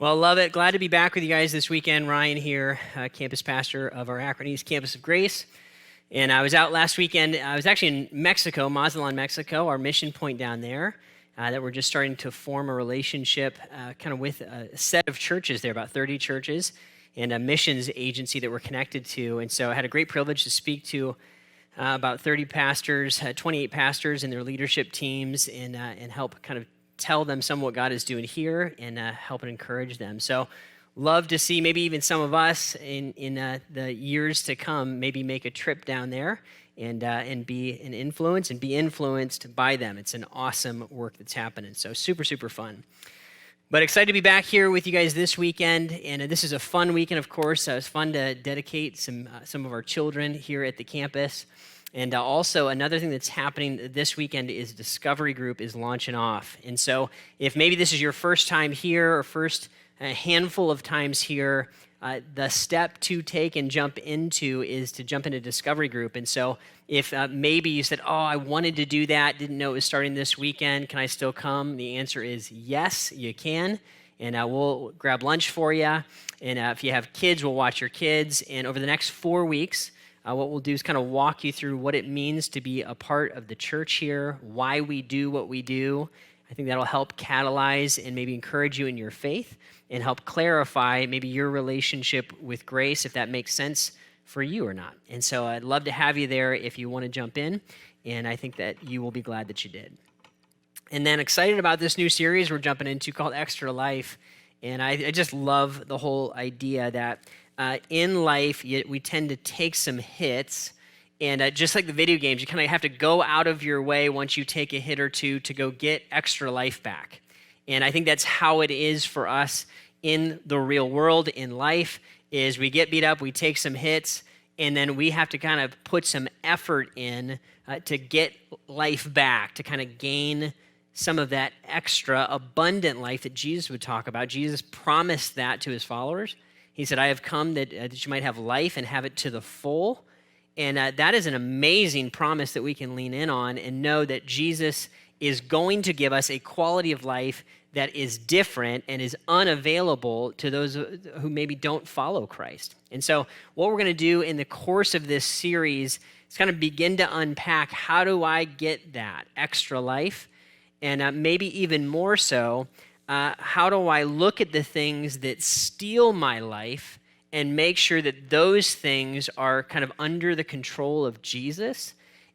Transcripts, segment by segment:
Well, love it. Glad to be back with you guys this weekend. Ryan here, campus pastor of our Akron East Campus of Grace. And I was out last weekend. I was actually in Mexico, Mazatlan, Mexico, our mission point down there, that we're just starting to form a relationship kind of with a set of churches there, about 30 churches, and a missions agency that we're connected to. And so I had a great privilege to speak to about 30 pastors, 28 pastors and their leadership teams, and help kind of tell them some of what God is doing here and help and encourage them. So love to see maybe even some of us in the years to come maybe make a trip down there and be an influence and be influenced by them. It's an awesome work that's happening. So super, super fun. But excited to be back here with you guys this weekend. And this is a fun weekend, of course. It's fun to dedicate some of our children here at the campus. And also another thing that's happening this weekend is Discovery Group is launching off. And so if maybe this is your first time here or first handful of times here, the step to take and jump into is to jump into Discovery Group. And so if maybe you said, I wanted to do that, didn't know it was starting this weekend, can I still come? The answer is yes, you can. And we'll grab lunch for you. And if you have kids, we'll watch your kids. And over the next 4 weeks, what we'll do is kind of walk you through what it means to be a part of the church here, why we do what we do. I think that'll help catalyze and maybe encourage you in your faith and help clarify maybe your relationship with grace, if that makes sense for you or not. And so I'd love to have you there if you want to jump in, and I think that you will be glad that you did. And then excited about this new series we're jumping into called Extra Life, and I just love the whole idea that in life, we tend to take some hits, and just like the video games, you kind of have to go out of your way once you take a hit or two to go get extra life back. And I think that's how it is for us in the real world, in life, is we get beat up, we take some hits, and then we have to kind of put some effort in to get life back, to kind of gain some of that extra abundant life that Jesus would talk about. Jesus promised that to his followers. He said, I have come that you might have life and have it to the full. And that is an amazing promise that we can lean in on and know that Jesus is going to give us a quality of life that is different and is unavailable to those who maybe don't follow Christ. And so what we're going to do in the course of this series is kind of begin to unpack, how do I get that extra life? And maybe even more so, how do I look at the things that steal my life and make sure that those things are kind of under the control of Jesus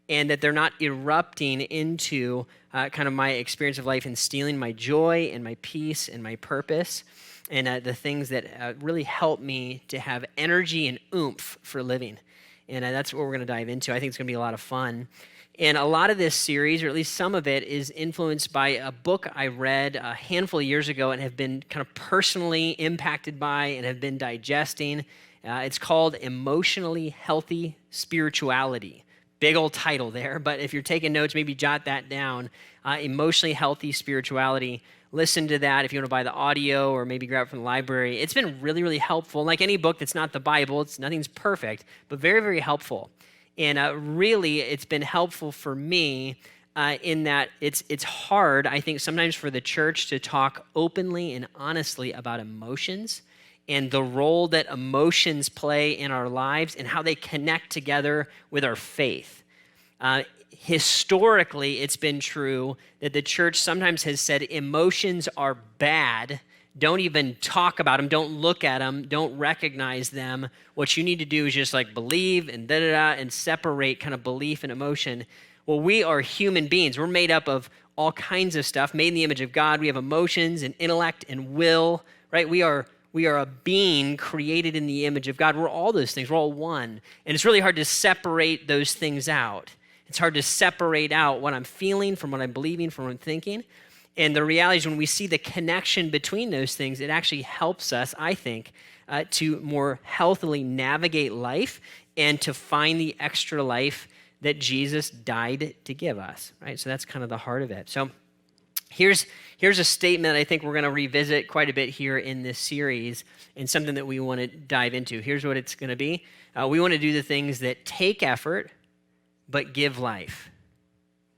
and that they're not erupting into kind of my experience of life and stealing my joy and my peace and my purpose and the things that really help me to have energy and oomph for living. And that's what we're going to dive into. I think it's going to be a lot of fun. And a lot of this series, or at least some of it, is influenced by a book I read a handful of years ago and have been kind of personally impacted by and have been digesting. It's called Emotionally Healthy Spirituality. Big old title there, but if you're taking notes, maybe jot that down. Emotionally Healthy Spirituality. Listen to that if you want to buy the audio or maybe grab it from the library. It's been really, really helpful. Like any book that's not the Bible, nothing's perfect, but very, very helpful. And really, it's been helpful for me in that it's hard, I think, sometimes for the church to talk openly and honestly about emotions and the role that emotions play in our lives and how they connect together with our faith. Historically, it's been true that the church sometimes has said emotions are bad. Don't even talk about them. Don't look at them. Don't recognize them. What you need to do is just like believe and and separate kind of belief and emotion. Well, we are human beings. We're made up of all kinds of stuff, made in the image of God. We have emotions and intellect and will, right? We are a being created in the image of God. We're all those things. We're all one. And it's really hard to separate those things out. It's hard to separate out what I'm feeling from what I'm believing, from what I'm thinking. And the reality is when we see the connection between those things, it actually helps us, I think, to more healthily navigate life and to find the extra life that Jesus died to give us, right? So that's kind of the heart of it. So here's a statement I think we're going to revisit quite a bit here in this series and something that we want to dive into. Here's what it's going to be. We want to do the things that take effort but give life.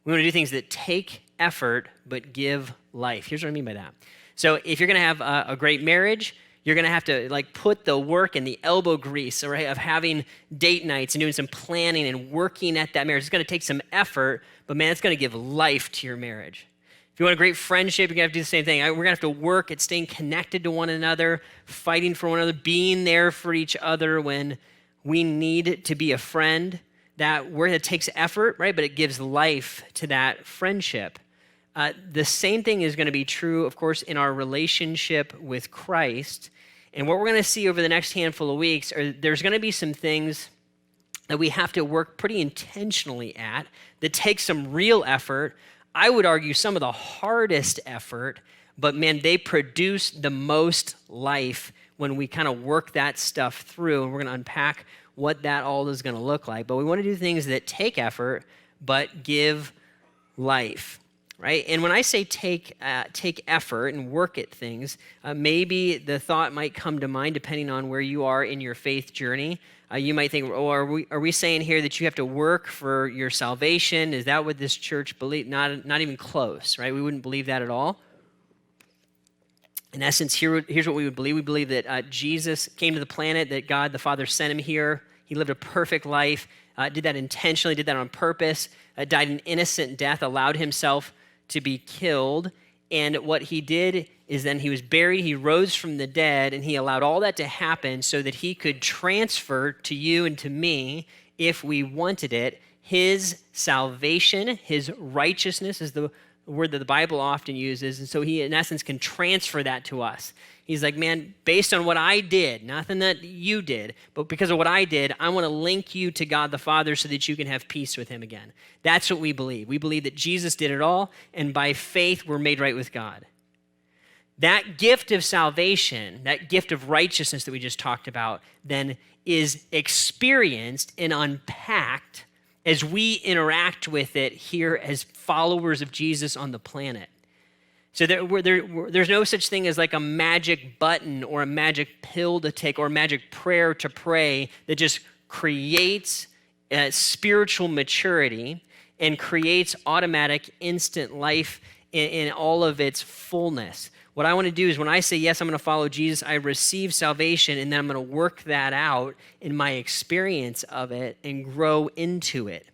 We want to do things that take effort but give life. Here's what I mean by that. So if you're going to have a great marriage, you're going to have to like put the work and the elbow grease, right, of having date nights and doing some planning and working at that marriage. It's going to take some effort, but man, it's going to give life to your marriage. If you want a great friendship, you're going to have to do the same thing. We're going to have to work at staying connected to one another, fighting for one another, being there for each other when we need to be a friend. That word, it takes effort, right? But it gives life to that friendship. The same thing is going to be true, of course, in our relationship with Christ. And what we're going to see over the next handful of weeks are there's going to be some things that we have to work pretty intentionally at that take some real effort. I would argue some of the hardest effort, but man, they produce the most life when we kind of work that stuff through, and we're going to unpack what that all is going to look like. But we want to do things that take effort, but give life, right? And when I say take effort and work at things, maybe the thought might come to mind depending on where you are in your faith journey. You might think, oh, are we saying here that you have to work for your salvation? Is that what this church believes? Not even close, right? We wouldn't believe that at all. In essence, here's what we would believe. We believe that Jesus came to the planet, that God the Father sent him here. He lived a perfect life, did that intentionally, did that on purpose, died an innocent death, allowed himself to be killed. And what he did is then he was buried, he rose from the dead, and he allowed all that to happen so that he could transfer to you and to me, if we wanted it, his salvation, his righteousness is the word that the Bible often uses. And so he, in essence, can transfer that to us. He's like, man, based on what I did, nothing that you did, but because of what I did, I want to link you to God the Father so that you can have peace with him again. That's what we believe. We believe that Jesus did it all, and by faith, we're made right with God. That gift of salvation, that gift of righteousness that we just talked about, then is experienced and unpacked as we interact with it here as followers of Jesus on the planet. So there's no such thing as like a magic button or a magic pill to take or a magic prayer to pray that just creates spiritual maturity and creates automatic instant life in all of its fullness. What I want to do is when I say, yes, I'm going to follow Jesus, I receive salvation, and then I'm going to work that out in my experience of it and grow into it.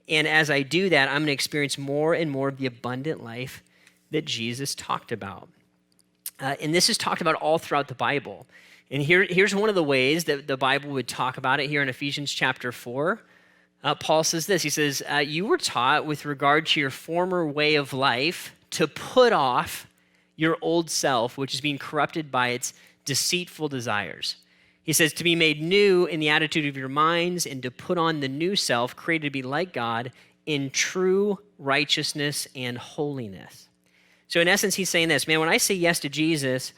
And as I do that, I'm going to experience more and more of the abundant life that Jesus talked about. And this is talked about all throughout the Bible. And here's one of the ways that the Bible would talk about it here in Ephesians chapter 4. Paul says this, he says, you were taught with regard to your former way of life to put off your old self, which is being corrupted by its deceitful desires. He says to be made new in the attitude of your minds and to put on the new self, created to be like God in true righteousness and holiness. So in essence, he's saying this, man, when I say yes to Jesus,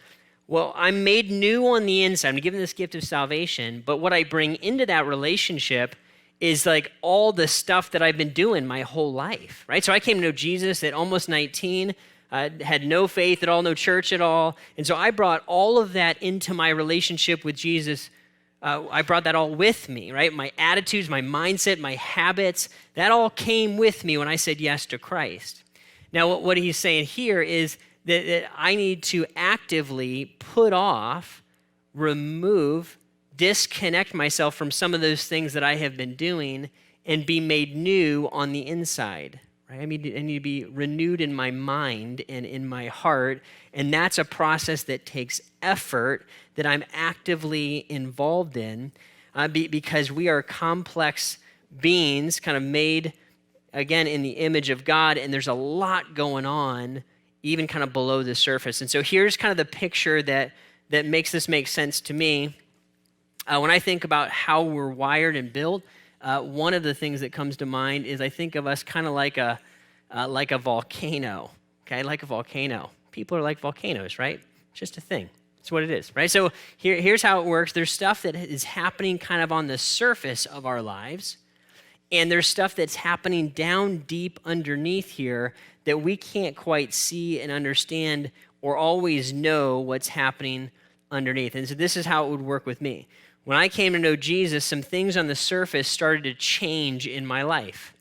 well, I'm made new on the inside. I'm given this gift of salvation, but what I bring into that relationship is like all the stuff that I've been doing my whole life, right? So I came to know Jesus at almost 19, had no faith at all, no church at all. And so I brought all of that into my relationship with Jesus. I brought that all with me, right? My attitudes, my mindset, my habits, that all came with me when I said yes to Christ. Now, what he's saying here is that I need to actively put off, remove, disconnect myself from some of those things that I have been doing and be made new on the inside. Right? I need to be renewed in my mind and in my heart, and that's a process that takes effort that I'm actively involved in because we are complex beings kind of made, again, in the image of God, and there's a lot going on even kind of below the surface. And so here's kind of the picture that makes this make sense to me. When I think about how we're wired and built, one of the things that comes to mind is I think of us kind of like a volcano, okay? Like a volcano. People are like volcanoes, right? It's just a thing. It's what it is, right? So here's how it works. There's stuff that is happening kind of on the surface of our lives, and there's stuff that's happening down deep underneath here that we can't quite see and understand or always know what's happening underneath. And so this is how it would work with me. When I came to know Jesus, some things on the surface started to change in my life,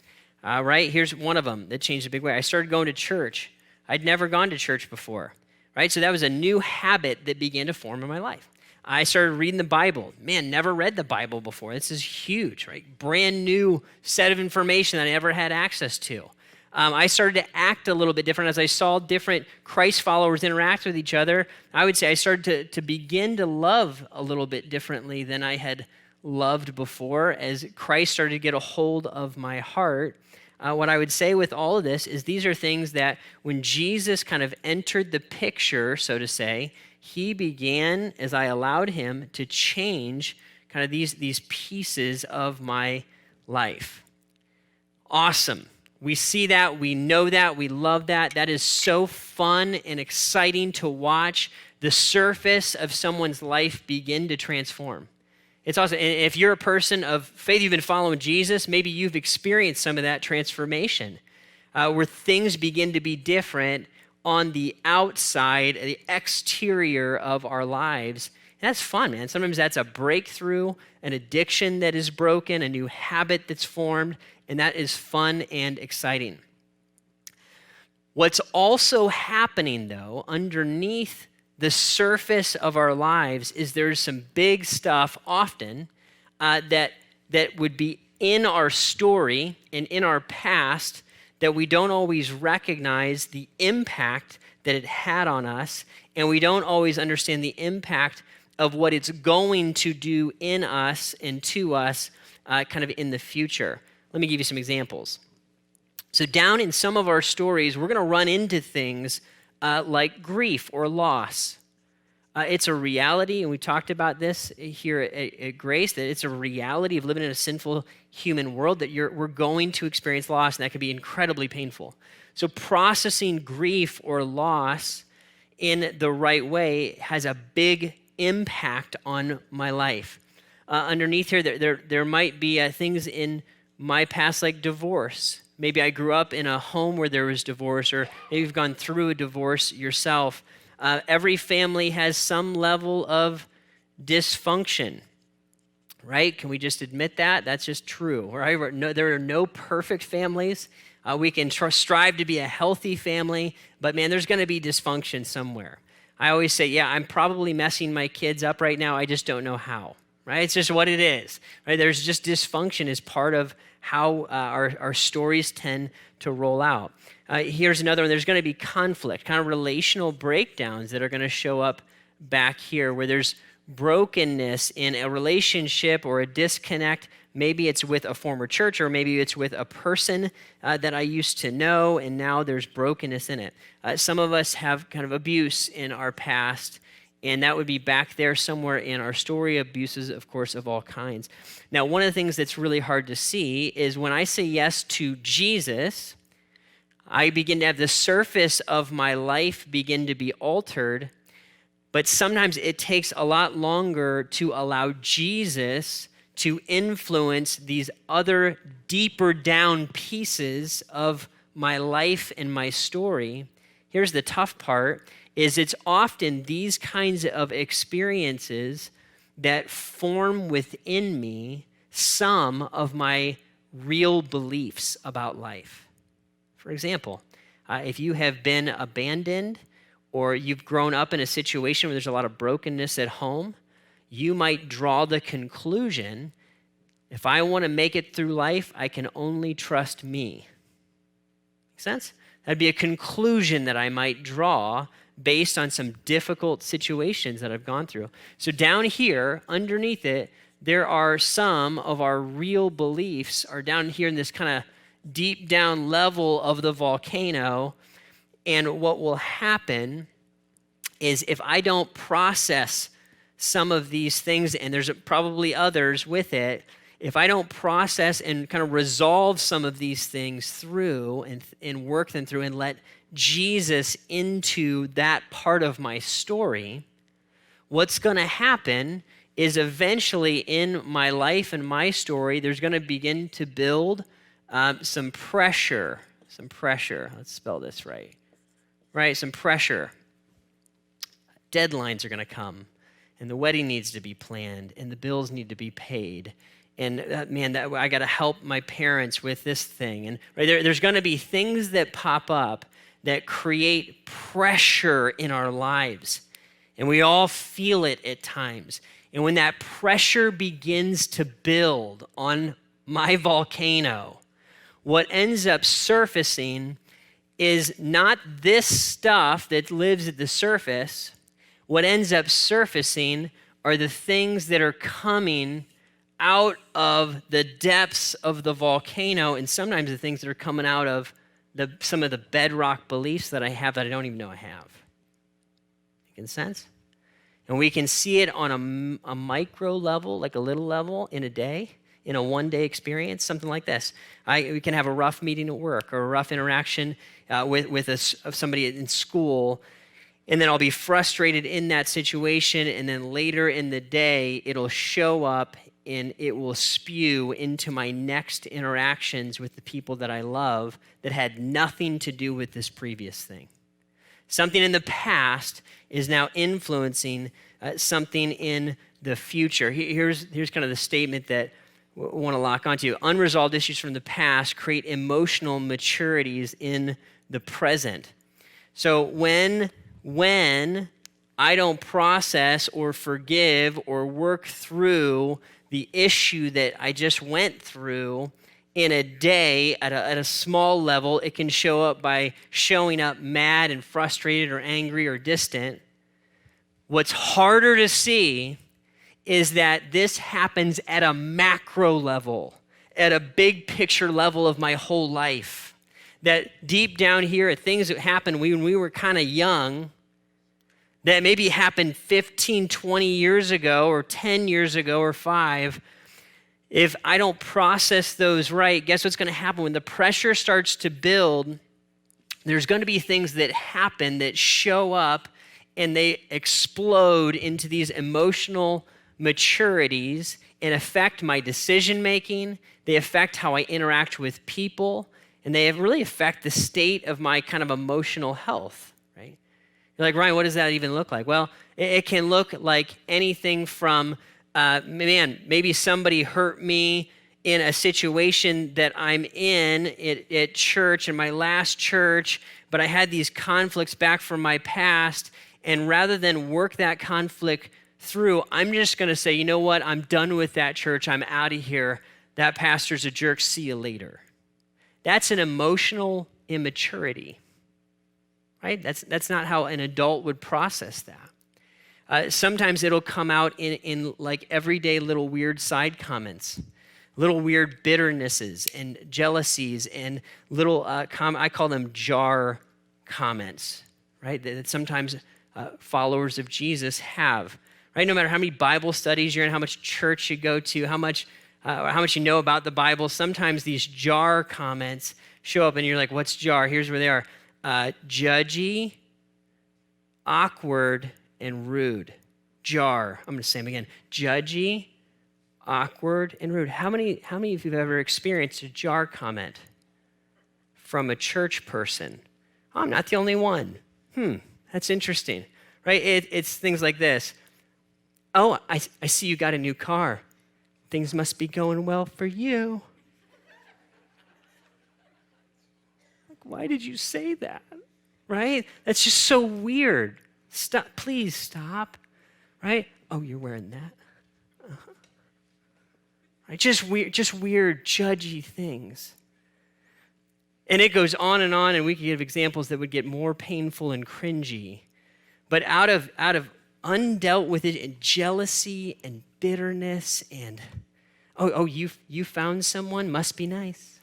right? Here's one of them that changed a big way. I started going to church. I'd never gone to church before, right? So that was a new habit that began to form in my life. I started reading the Bible. Man, never read the Bible before. This is huge, right? Brand new set of information that I never had access to. I started to act a little bit different as I saw different Christ followers interact with each other. I would say I started to begin to love a little bit differently than I had loved before as Christ started to get a hold of my heart. What I would say with all of this is these are things that when Jesus kind of entered the picture, so to say, he began, as I allowed him, to change kind of these pieces of my life. Awesome. We see that, we know that, we love that. That is so fun and exciting to watch the surface of someone's life begin to transform. It's awesome. And if you're a person of faith, you've been following Jesus, maybe you've experienced some of that transformation where things begin to be different on the outside, the exterior of our lives. And that's fun, man. Sometimes that's a breakthrough, an addiction that is broken, a new habit that's formed, and that is fun and exciting. What's also happening, though, underneath the surface of our lives is there's some big stuff often that would be in our story and in our past that we don't always recognize the impact that it had on us, and we don't always understand the impact of what it's going to do in us and to us kind of in the future. Let me give you some examples. So down in some of our stories, we're going to run into things like grief or loss. It's a reality, and we talked about this here at Grace, that it's a reality of living in a sinful human world that we're going to experience loss, and that can be incredibly painful. So processing grief or loss in the right way has a big impact on my life. Underneath here, there might be things in my past like divorce. Maybe I grew up in a home where there was divorce, or maybe you've gone through a divorce yourself. Every family has some level of dysfunction, right? Can we just admit that? That's just true, right? No, there are no perfect families. We can strive to be a healthy family, but man, there's going to be dysfunction somewhere. I always say, yeah, I'm probably messing my kids up right now. I just don't know how, right? It's just what it is, right? There's just dysfunction as part of how our stories tend to roll out. Here's another one. There's going to be conflict, kind of relational breakdowns that are going to show up back here where there's brokenness in a relationship or a disconnect. Maybe it's with a former church, or maybe it's with a person that I used to know, and now there's brokenness in it. Some of us have kind of abuse in our past, and that would be back there somewhere in our story, abuses, of course, of all kinds. Now, one of the things that's really hard to see is when I say yes to Jesus, I begin to have the surface of my life begin to be altered, but sometimes it takes a lot longer to allow Jesus to influence these other deeper down pieces of my life and my story. Here's the tough part, is it's often these kinds of experiences that form within me some of my real beliefs about life. For example, if you have been abandoned or you've grown up in a situation where there's a lot of brokenness at home, you might draw the conclusion, if I want to make it through life, I can only trust me. Make sense? That'd be a conclusion that I might draw based on some difficult situations that I've gone through. So down here, underneath it, there are some of our real beliefs are down here in this kind of deep down level of the volcano. And what will happen is if I don't process some of these things, and there's probably others with it, if I don't process and kind of resolve some of these things through and work them through and let Jesus into that part of my story, what's going to happen is eventually in my life and my story, there's going to begin to build some pressure. Let's spell this right. Right, some pressure. Deadlines are going to come, and the wedding needs to be planned, and the bills need to be paid. And I got to help my parents with this thing. And right, there's going to be things that pop up that create pressure in our lives. And we all feel it at times. And when that pressure begins to build on my volcano, what ends up surfacing is not this stuff that lives at the surface. What ends up surfacing are the things that are coming out of the depths of the volcano, and sometimes the things that are coming out of some of the bedrock beliefs that I have that I don't even know I have. Making sense? And we can see it on a micro level, like a little level in a day, in a one-day experience, something like this. We can have a rough meeting at work or a rough interaction with somebody in school, and then I'll be frustrated in that situation, and then later in the day, it'll show up and it will spew into my next interactions with the people that I love that had nothing to do with this previous thing. Something in the past is now influencing something in the future. Here's kind of the statement that I want to lock onto. Unresolved issues from the past create emotional maturities in the present. So when I don't process or forgive or work through the issue that I just went through in a day at a small level, it can show up by showing up mad and frustrated or angry or distant. What's harder to see is that this happens at a macro level, at a big picture level of my whole life. That deep down here are things that happened when we were kind of young, that maybe happened 15, 20 years ago or 10 years ago or 5. If I don't process those right, guess what's going to happen? When the pressure starts to build, there's going to be things that happen that show up and they explode into these emotional maturities and affect my decision making. They affect how I interact with people, and they really affect the state of my kind of emotional health, right? You're like, Ryan, what does that even look like? Well, it can look like anything from, maybe somebody hurt me in a situation that I'm in at church, in my last church, but I had these conflicts back from my past, and rather than work that conflict through, I'm just going to say, you know what? I'm done with that church. I'm out of here. That pastor's a jerk. See you later. That's an emotional immaturity, right? That's not how an adult would process that. Sometimes it'll come out in like everyday little weird side comments, little weird bitternesses and jealousies and little, I call them jar comments, right? That sometimes followers of Jesus have, right? No matter how many Bible studies you're in, how much church you go to, how much you know about the Bible, sometimes these jar comments show up and you're like, what's jar? Here's where they are. Judgy, awkward, and rude. Jar. I'm going to say them again. Judgy, awkward, and rude. How many of you have ever experienced a jar comment from a church person? Oh, I'm not the only one. That's interesting, right? It's things like this. Oh, I see you got a new car. Things must be going well for you. Like, why did you say that, right? That's just so weird. Stop, please stop, right? Oh, you're wearing that? Uh-huh. Right? Just weird, judgy things. And it goes on, and we could give examples that would get more painful and cringy. But out of undealt with it and jealousy and bitterness and, you found someone, must be nice.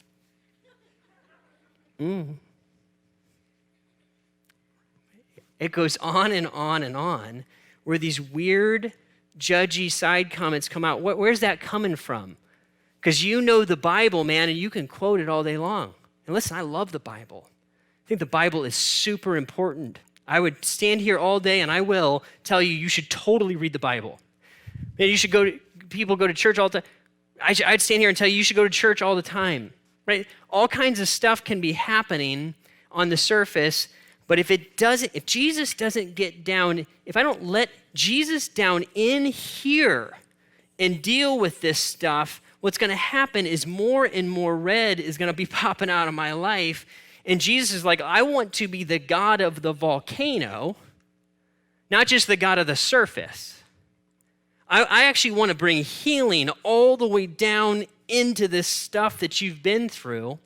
It goes on and on and on where these weird, judgy side comments come out. Where's that coming from? Because you know the Bible, man, and you can quote it all day long. And listen, I love the Bible. I think the Bible is super important. I would stand here all day, and I will tell you should totally read the Bible. Man, you should people go to church all the time. I'd stand here and tell you should go to church all the time, right? All kinds of stuff can be happening on the surface, but if Jesus doesn't get down, if I don't let Jesus down in here and deal with this stuff, what's going to happen is more and more red is going to be popping out of my life, And Jesus is like, I want to be the God of the volcano, not just the God of the surface. I actually want to bring healing all the way down into this stuff that you've been through.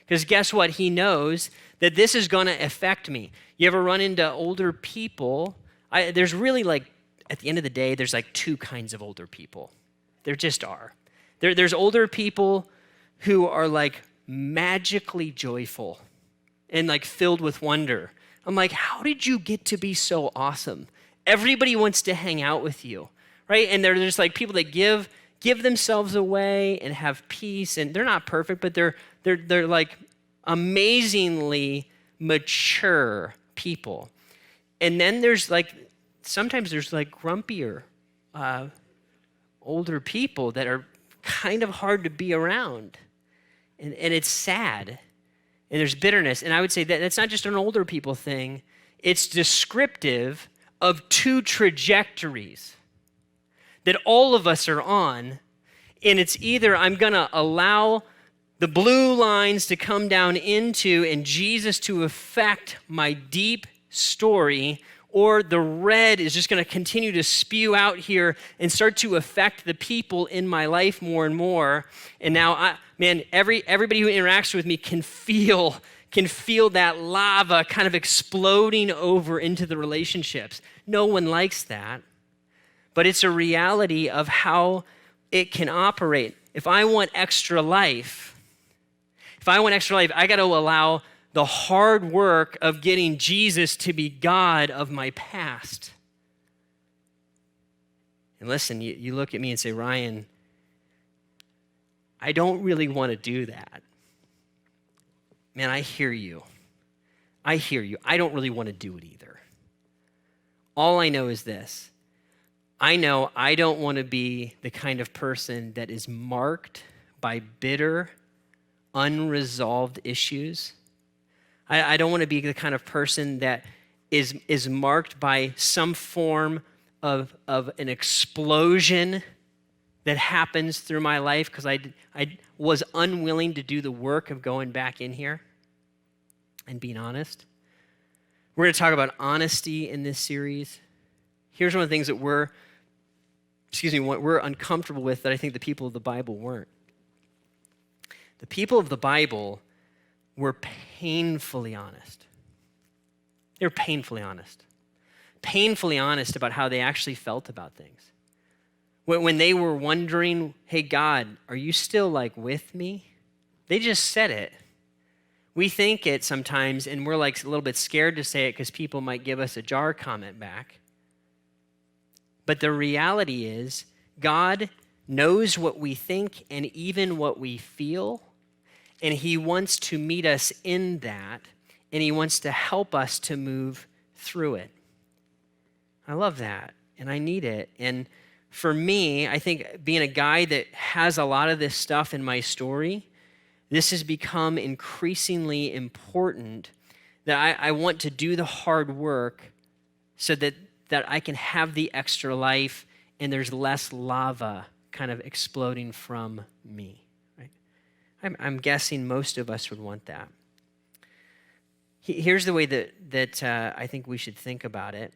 Because guess what? He knows that this is going to affect me. You ever run into older people? There's really at the end of the day, there's two kinds of older people. There just are. There's older people who are magically joyful and filled with wonder. I'm like, how did you get to be so awesome? Everybody wants to hang out with you, right? And they're just people that give themselves away and have peace. And they're not perfect, but they're amazingly mature people. And then there's sometimes there's grumpier, older people that are kind of hard to be around. And it's sad. And there's bitterness. And I would say that that's not just an older people thing. It's descriptive of two trajectories that all of us are on. And it's either I'm going to allow the blue lines to come down into and Jesus to affect my deep story, or the red is just going to continue to spew out here and start to affect the people in my life more and more. And now, everybody who interacts with me can feel that lava kind of exploding over into the relationships. No one likes that, but it's a reality of how it can operate. If I want extra life, I got to allow the hard work of getting Jesus to be God of my past. And listen, you look at me and say, Ryan, I don't really want to do that. Man, I hear you. I don't really want to do it either. All I know is this. I know I don't want to be the kind of person that is marked by bitter, unresolved issues. I don't want to be the kind of person that is marked by some form of an explosion that happens through my life because I was unwilling to do the work of going back in here and being honest. We're going to talk about honesty in this series. Here's one of the things that what we're uncomfortable with that I think the people of the Bible weren't. The people of the Bible were painfully honest. They were painfully honest about how they actually felt about things. When they were wondering, hey, God, are you still with me? They just said it. We think it sometimes, and we're a little bit scared to say it because people might give us a jar comment back. But the reality is, God knows what we think and even what we feel, and he wants to meet us in that, and he wants to help us to move through it. I love that, and I need it. And for me, I think being a guy that has a lot of this stuff in my story, this has become increasingly important that I want to do the hard work so that I can have the extra life and there's less lava kind of exploding from me. Right? I'm guessing most of us would want that. Here's the way that I think we should think about it.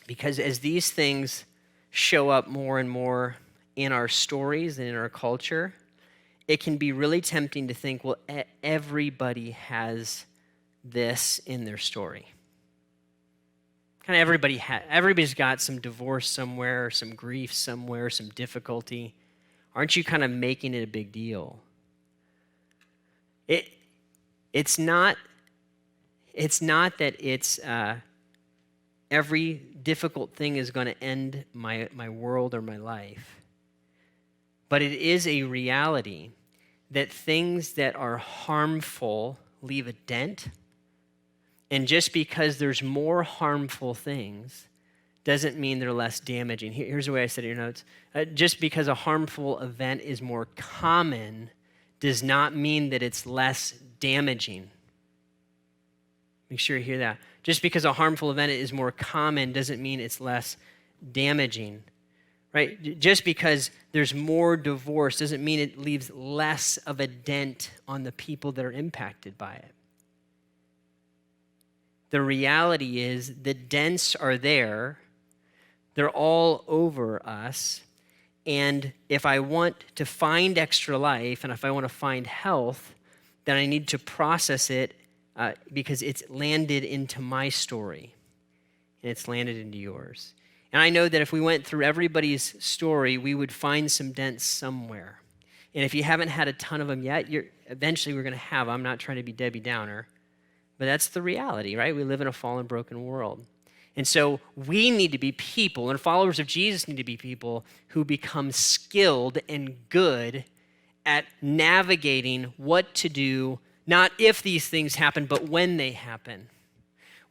Because as these things show up more and more in our stories and in our culture, it can be really tempting to think, well, everybody has this in their story. Kind of everybody's got some divorce somewhere, some grief somewhere, some difficulty. Aren't you kind of making it a big deal? It's not that it's every difficult thing is going to end my world or my life. But it is a reality that things that are harmful leave a dent. And just because there's more harmful things doesn't mean they're less damaging. Here's the way I said it in your notes. Just because a harmful event is more common does not mean that it's less damaging. Make sure you hear that. Just because a harmful event is more common doesn't mean it's less damaging, right? Just because there's more divorce doesn't mean it leaves less of a dent on the people that are impacted by it. The reality is the dents are there. They're all over us. And if I want to find extra life and if I want to find health, then I need to process it because it's landed into my story and it's landed into yours. And I know that if we went through everybody's story, we would find some dents somewhere. And if you haven't had a ton of them yet, eventually we're going to have them. I'm not trying to be Debbie Downer, but that's the reality, right? We live in a fallen, broken world. And so we need to be people, and followers of Jesus need to be people who become skilled and good at navigating what to do, not if these things happen, but when they happen.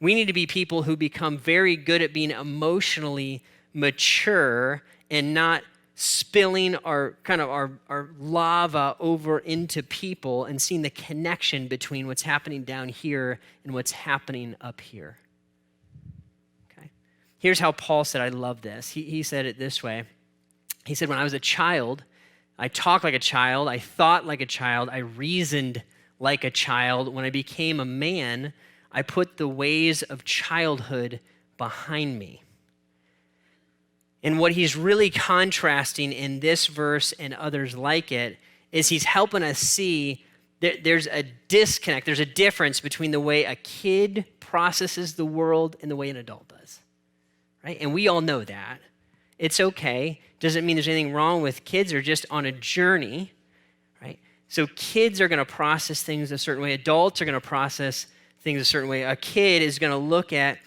We need to be people who become very good at being emotionally mature and not spilling our lava over into people and seeing the connection between what's happening down here and what's happening up here. Okay. Here's how Paul said, I love this. He said it this way. He said, when I was a child, I talked like a child, I thought like a child, I reasoned like a child. When I became a man, I put the ways of childhood behind me. And what he's really contrasting in this verse and others like it is he's helping us see that there's a disconnect, there's a difference between the way a kid processes the world and the way an adult does, right? And we all know that. It's okay. Doesn't mean there's anything wrong with kids. They're just on a journey, right? So kids are going to process things a certain way. Adults are going to process things a certain way. A kid is going to look at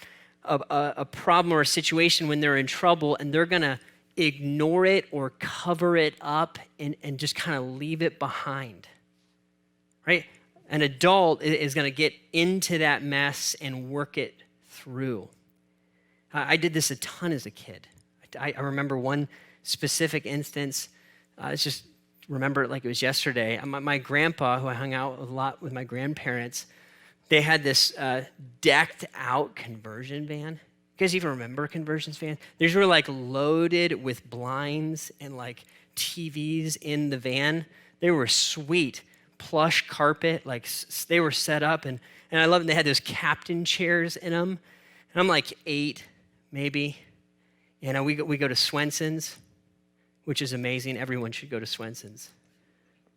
a problem or a situation when they're in trouble, and they're going to ignore it or cover it up and just kind of leave it behind, right? An adult is going to get into that mess and work it through. I did this a ton as a kid. I remember one specific instance. I just remember it like it was yesterday. My grandpa, who I hung out a lot with my grandparents, they had this decked out conversion van. You guys even remember conversions vans? These were like loaded with blinds and like TVs in the van. They were sweet, plush carpet, like they were set up. And I love it. They had those captain chairs in them. And I'm like 8, maybe. And we go to Swenson's, which is amazing. Everyone should go to Swenson's.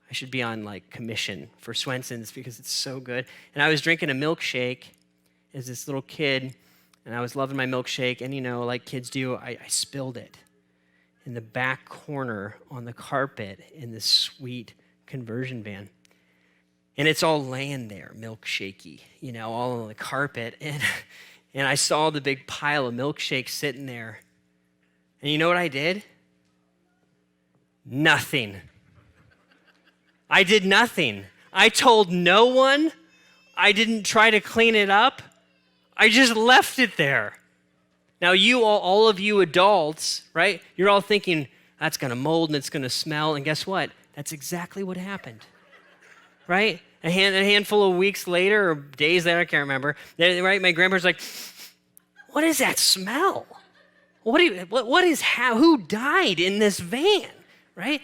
I should be on like commission for Swenson's because it's so good. And I was drinking a milkshake as this little kid, and I was loving my milkshake. And like kids do, I spilled it in the back corner on the carpet in this sweet conversion van. And it's all laying there, milkshakey, all on the carpet. And I saw the big pile of milkshake sitting there. And you know what I did? Nothing. I did nothing. I told no one. I didn't try to clean it up. I just left it there. Now all of you adults, right? You're all thinking, that's going to mold and it's going to smell. And guess what? That's exactly what happened, right? A handful of weeks later or days later, I can't remember, right? My grandpa's like, what is that smell? Who died in this van, right?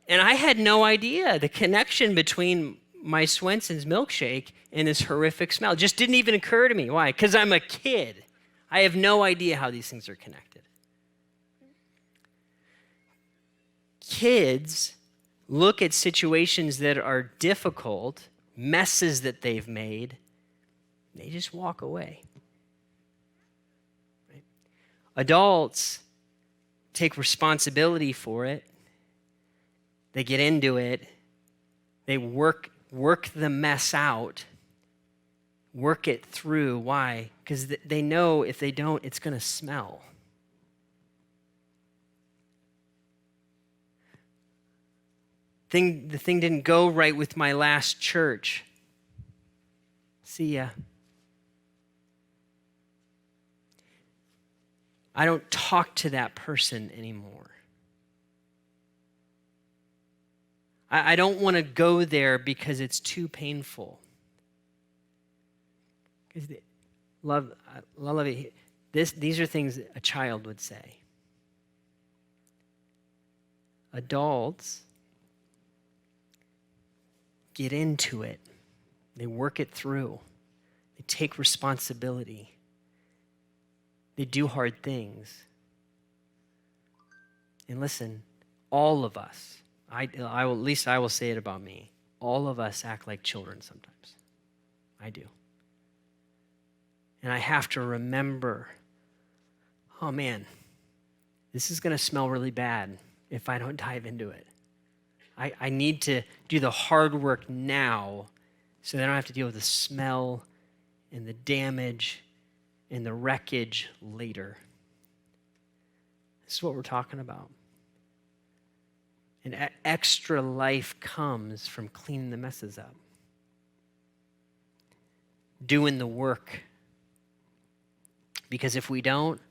And I had no idea the connection between my Swenson's milkshake and this horrific smell. It just didn't even occur to me. Why? Because I'm a kid. I have no idea how these things are connected. Kids look at situations that are difficult, messes that they've made, they just walk away. Right? Adults take responsibility for it. They get into it. They work the mess out, work it through. Why? Because they know if they don't, it's going to smell. The thing didn't go right with my last church. See ya. I don't talk to that person anymore. I don't want to go there because it's too painful. Love it. These are things a child would say. Adults get into it. They work it through. They They take responsibility. They do hard things. And listen, all of us, at least I will say it about me, all of us act like children sometimes. I do. And I have to remember, oh man, this is going to smell really bad if I don't dive into it. I need to do the hard work now so that I don't have to deal with the smell and the damage and the wreckage later. This is what we're talking about. And extra life comes from cleaning the messes up, doing the work. Because if we don't,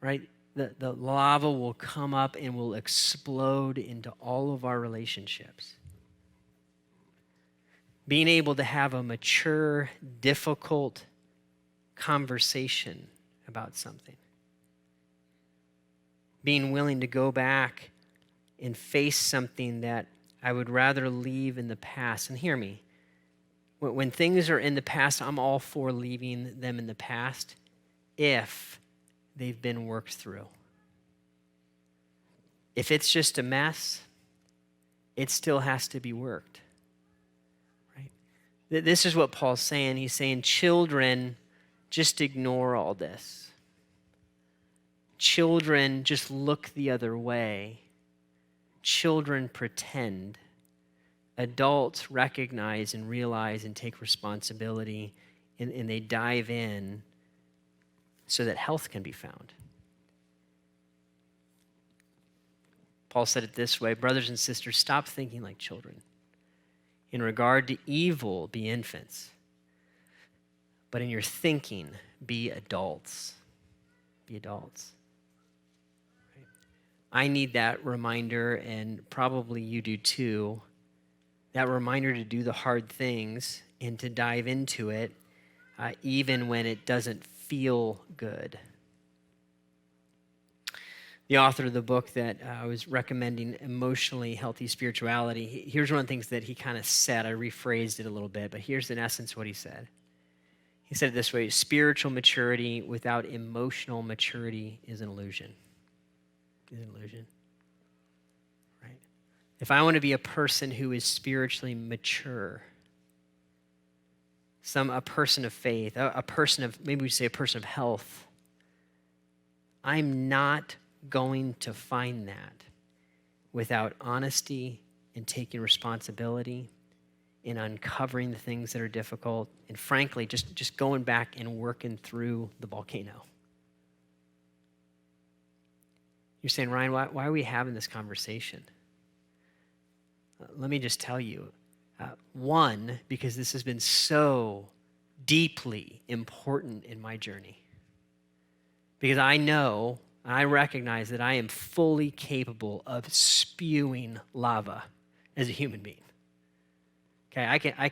right, the lava will come up and will explode into all of our relationships. Being able to have a mature, difficult conversation about something. Being willing to go back and face something that I would rather leave in the past. And hear me, when things are in the past, I'm all for leaving them in the past if they've been worked through. If it's just a mess, it still has to be worked. Right? This is what Paul's saying. He's saying, children, just ignore all this. Children, just look the other way. Children, pretend. Adults recognize and realize and take responsibility, and they dive in so that health can be found. Paul said it this way, brothers and sisters, stop thinking like children. In regard to evil, be infants. But in your thinking, be adults. Be adults. Right? I need that reminder, and probably you do too. That reminder to do the hard things and to dive into it, even when it doesn't feel good. The author of the book that I was recommending, Emotionally Healthy Spirituality, here's one of the things that he kind of said. I rephrased it a little bit, but here's in essence what he said. He said it this way: spiritual maturity without emotional maturity is an illusion. Is an illusion. Right? If I want to be a person who is spiritually mature, a person of faith, a person of, maybe we say a person of health, I'm not going to find that without honesty and taking responsibility and uncovering the things that are difficult, and frankly, just going back and working through the volcano. You're saying, Ryan, why are we having this conversation? Let me just tell you. One, because this has been so deeply important in my journey. Because I know, and I recognize that I am fully capable of spewing lava as a human being. Okay, I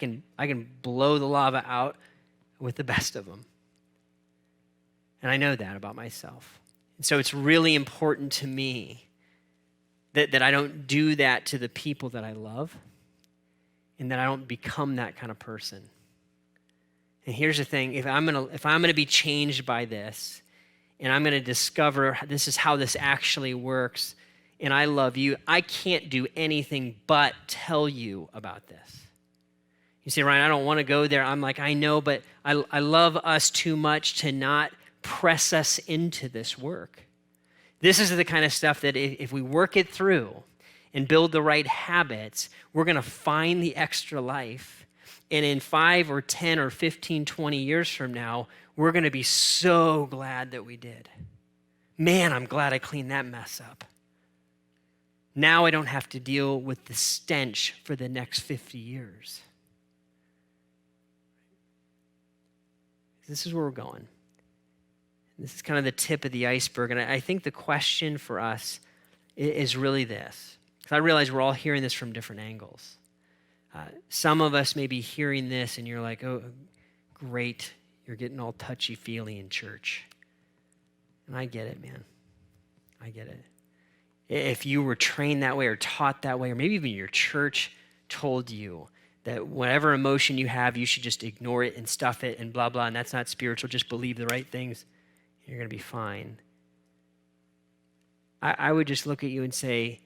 can blow the lava out with the best of them. And I know that about myself. And so it's really important to me that I don't do that to the people that I love, and that I don't become that kind of person. And here's the thing, if I'm gonna be changed by this, and I'm gonna discover this is how this actually works, and I love you, I can't do anything but tell you about this. You say, Ryan, I don't want to go there. I'm like, I know, but I love us too much to not press us into this work. This is the kind of stuff that if we work it through and build the right habits, we're going to find the extra life. And in 5 or 10 or 15, 20 years from now, we're going to be so glad that we did. Man, I'm glad I cleaned that mess up. Now I don't have to deal with the stench for the next 50 years. This is where we're going. This is kind of the tip of the iceberg. And I think the question for us is really this. Because I realize we're all hearing this from different angles. Some of us may be hearing this and you're like, oh, great. You're getting all touchy-feely in church. And I get it, man. I get it. If you were trained that way or taught that way, or maybe even your church told you that whatever emotion you have, you should just ignore it and stuff it and blah, blah, and that's not spiritual. Just believe the right things. You're going to be fine. I would just look at you and say,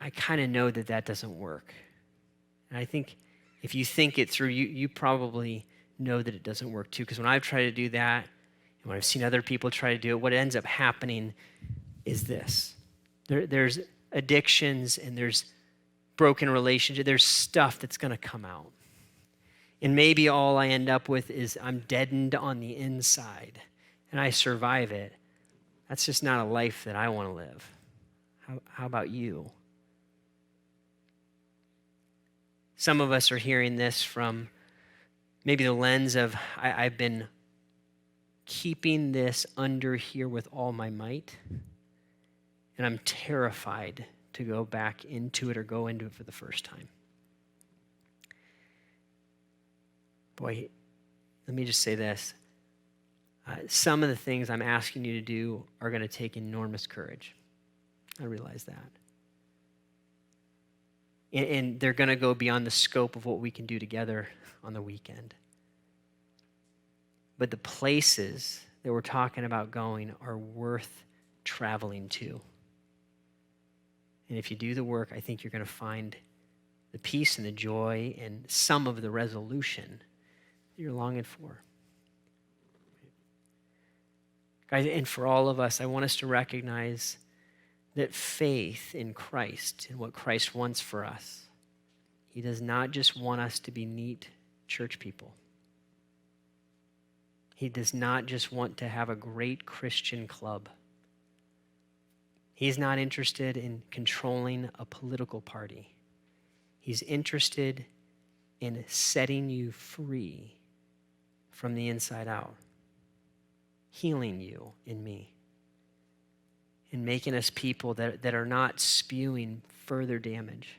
I kind of know that doesn't work. And I think if you think it through, you probably know that it doesn't work too. Because when I've tried to do that, and when I've seen other people try to do it, what ends up happening is this. There's addictions and there's broken relationships. There's stuff that's going to come out. And maybe all I end up with is I'm deadened on the inside and I survive it. That's just not a life that I want to live. How about you? Some of us are hearing this from maybe the lens of I've been keeping this under here with all my might, and I'm terrified to go back into it or go into it for the first time. Boy, let me just say this. Some of the things I'm asking you to do are going to take enormous courage. I realize that. And they're going to go beyond the scope of what we can do together on the weekend. But the places that we're talking about going are worth traveling to. And if you do the work, I think you're going to find the peace and the joy and some of the resolution that you're longing for. Guys, and for all of us, I want us to recognize that faith in Christ and what Christ wants for us, he does not just want us to be neat church people. He does not just want to have a great Christian club. He's not interested in controlling a political party. He's interested in setting you free from the inside out, healing you in me, and making us people that are not spewing further damage,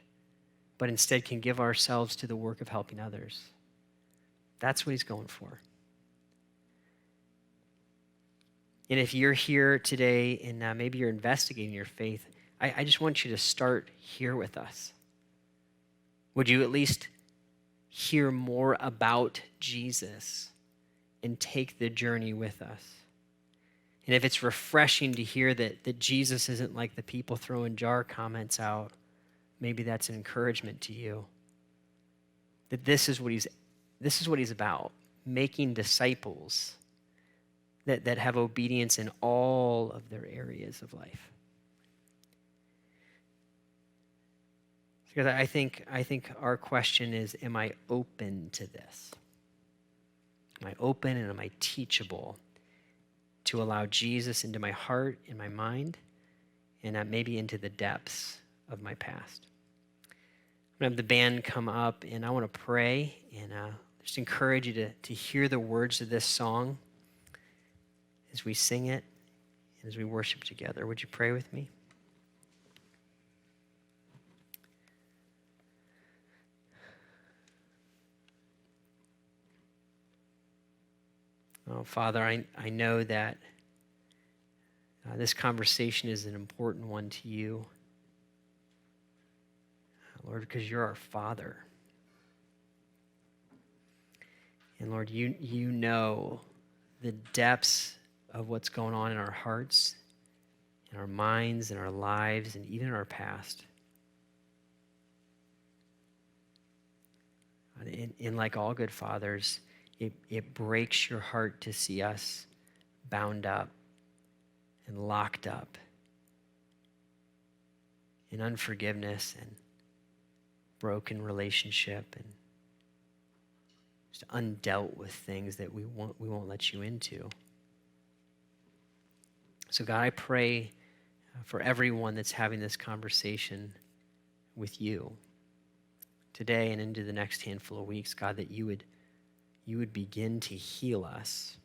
but instead can give ourselves to the work of helping others. That's what he's going for. And if you're here today and maybe you're investigating your faith, I just want you to start here with us. Would you at least hear more about Jesus and take the journey with us? And if it's refreshing to hear that Jesus isn't like the people throwing jar comments out, maybe that's an encouragement to you. That this is what he's about, making disciples that have obedience in all of their areas of life. Because I think our question is, am I open to this? Am I open and am I teachable to allow Jesus into my heart and my mind, and maybe into the depths of my past? I'm going to have the band come up, and I want to pray and just encourage you to hear the words of this song as we sing it and as we worship together. Would you pray with me? Oh, Father, I know that this conversation is an important one to you, Lord, because you're our Father. And Lord, you know the depths of what's going on in our hearts, in our minds, in our lives, and even in our past. And like all good fathers, it breaks your heart to see us bound up and locked up in unforgiveness and broken relationship and just undealt with things that we won't let you into. So God, I pray for everyone that's having this conversation with you today and into the next handful of weeks, God, that you would begin to heal us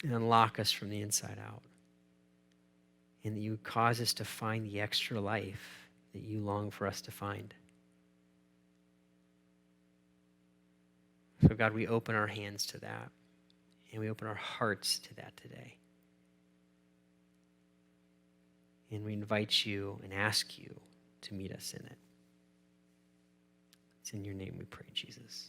and unlock us from the inside out. And that you would cause us to find the extra life that you long for us to find. So God, we open our hands to that, and we open our hearts to that today. And we invite you and ask you to meet us in it. It's in your name we pray, Jesus.